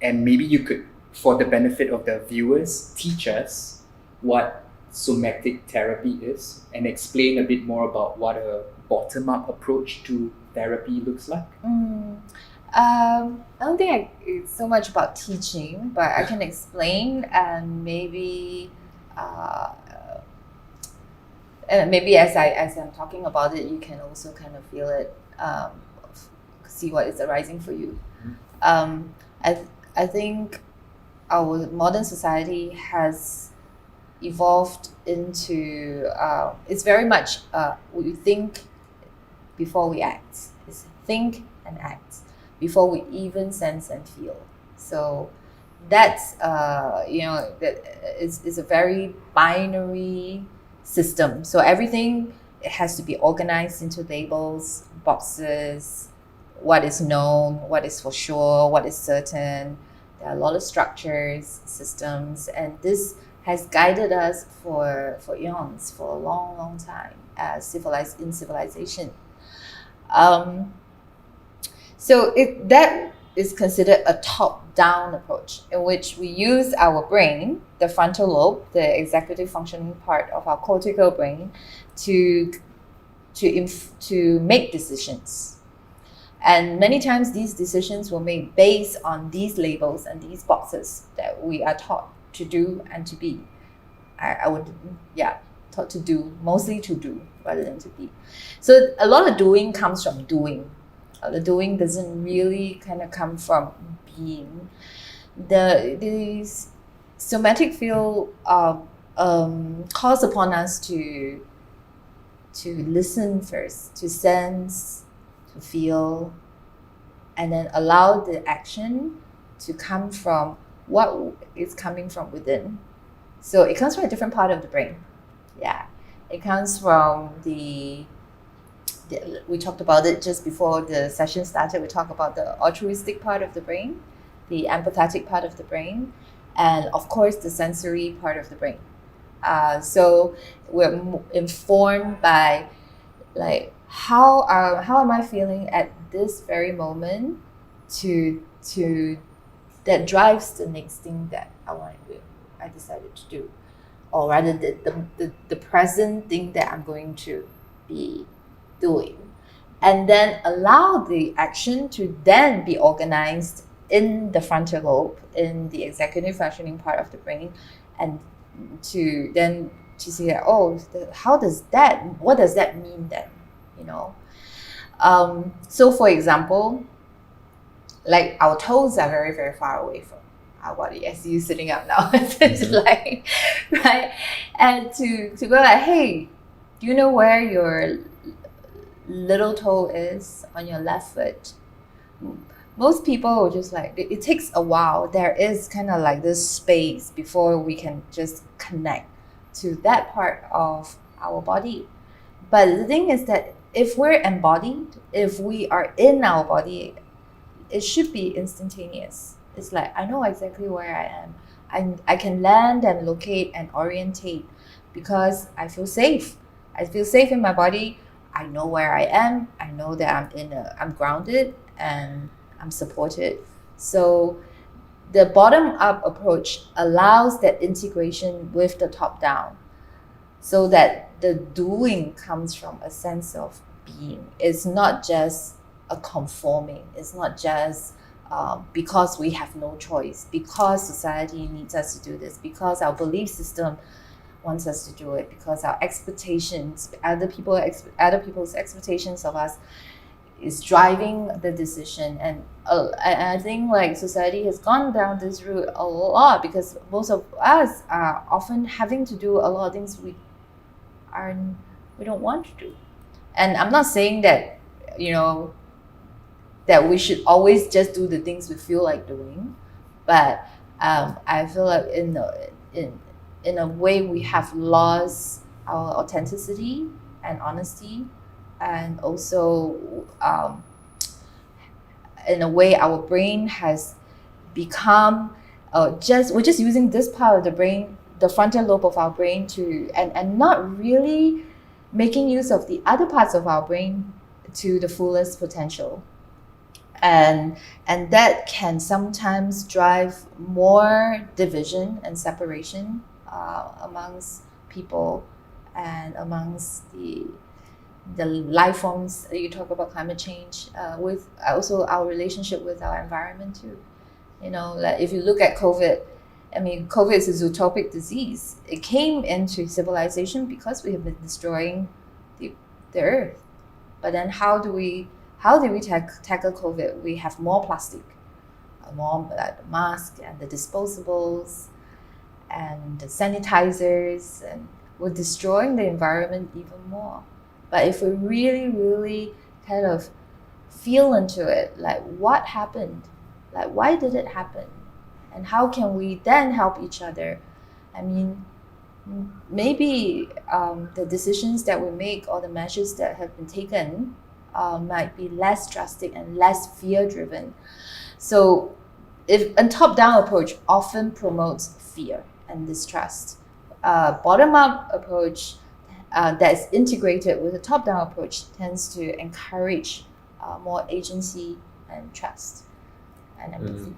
And maybe you could, for the benefit of the viewers, teach us what somatic therapy is and explain a bit more about what a bottom-up approach to therapy looks like. I don't think it's so much about teaching, but I can explain, and maybe as I'm talking about it, you can also kind of feel it, see what is arising for you. I think our modern society has evolved into it's very much we think before we act. It's think and act before we even sense and feel. So that's that is a very binary system. So everything, it has to be organized into labels, boxes, what is known, what is for sure, what is certain. There are a lot of structures, systems, and this has guided us for eons, for a long, long time as in civilization. So that is considered a top-down approach, in which we use our brain, the frontal lobe, the executive functioning part of our cortical brain, to make decisions. And many times these decisions were made based on these labels and these boxes that we are taught to do and to be. Taught to do, mostly to do rather than to be. So a lot of doing comes from doing. The doing doesn't really kind of come from being. The somatic field calls upon us to listen first, to sense, to feel, and then allow the action to come from what is coming from within. So it comes from a different part of the brain. Yeah, it comes from we talked about it just before the session started. We talked about the altruistic part of the brain, the empathetic part of the brain, and of course the sensory part of the brain. So we're informed by like how am I feeling at this very moment to that drives the next thing that I decided to do, or rather the present thing that I'm going to be doing, and then allow the action to then be organized in the frontal lobe, in the executive functioning part of the brain, and to see that, what does that mean then, so for example, like our toes are very, very far away from our body. I see you sitting up now. It's like, right? And to go like, hey, do you know where your little toe is on your left foot? Most people will just like, it takes a while. There is kind of like this space before we can just connect to that part of our body. But the thing is that if we're embodied, if we are in our body, it should be instantaneous. It's like, I know exactly where I am. I can land and locate and orientate because I feel safe. I feel safe in my body. I know where I am. I know that I'm grounded and I'm supported. So the bottom-up approach allows that integration with the top-down, so that the doing comes from a sense of being. It's not just a conforming. It's not just because we have no choice, because society needs us to do this, because our belief system wants us to do it, because our expectations, other people's expectations of us is driving the decision. And I think like society has gone down this route a lot, because most of us are often having to do a lot of things we don't want to do. And I'm not saying that, that we should always just do the things we feel like doing, but I feel like in a way we have lost our authenticity and honesty, and also in a way our brain has become we're just using this part of the brain, the frontal lobe of our brain, and not really making use of the other parts of our brain to the fullest potential. and that can sometimes drive more division and separation amongst people and amongst the life forms. You talk about climate change, with also our relationship with our environment too. Like if you look at COVID, I mean, COVID is a zootopic disease. It came into civilization because we have been destroying the earth. But then how did we tackle COVID? We have more plastic, more like the mask and the disposables and the sanitizers, and we're destroying the environment even more. But if we really, really kind of feel into it, like what happened? Like why did it happen? And how can we then help each other? I mean, maybe the decisions that we make or the measures that have been taken might be less drastic and less fear-driven. So if a top-down approach often promotes fear and distrust, bottom-up approach that's integrated with a top-down approach tends to encourage more agency and trust and empathy.